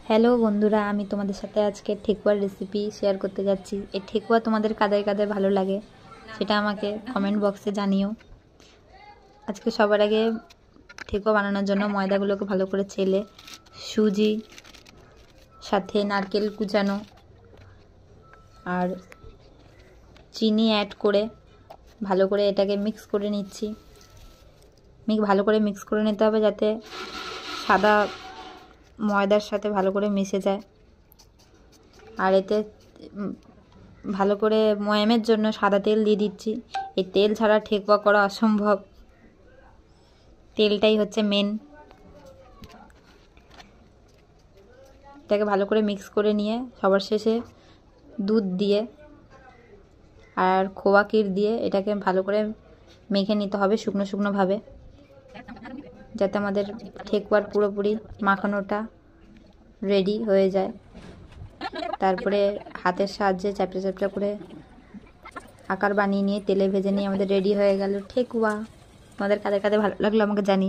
Hello বন্ধুরা, আমি তোমাদের সাথে আজকে ঠেকুয়ার রেসিপি শেয়ার করতে যাচ্ছি। এই ঠেকুয়া তোমাদের কাদের কাদের ভালো লাগে সেটা আমাকে কমেন্ট বক্সে জানিও। আজকে সবার আগে ঠেকুয়া বানানোর জন্য ময়দাগুলোকে ভালো করে চেলে সুজি সাথে নারকেল কুচানো আর চিনি অ্যাড করে ভালো করে এটাকে মিক্স করে নিচ্ছি। ভালো করে মিক্স করে নিতে হবে যাতে সাদা ময়দার সাথে ভালো করে মিশে যায়। আর এতে ভালো করে ময়ামের জন্য সাদা তেল দিয়ে দিচ্ছি। এই তেল ছাড়া ঠেকুয়া করা অসম্ভব, তেলটাই হচ্ছে মেন। এটাকে ভালো করে মিক্স করে নিয়ে সবার শেষে দুধ দিয়ে আর খোয়া ক্ষীর দিয়ে এটাকে ভালো করে মেখে নিতে হবে শুকনো শুকনোভাবে, যাতে আমাদের ঠেকুয়ার পুরোপুরি মাখানোটা রেডি হয়ে যায়। তারপরে হাতের সাহায্যে চ্যাপটা চ্যাপটা করে আকার বানিয়ে নিয়ে তেলে ভেজে নিয়ে আমাদের রেডি হয়ে গেল ঠেকুয়া। তোমাদের কাদের কাদের ভালো লাগলো আমাকে জানি।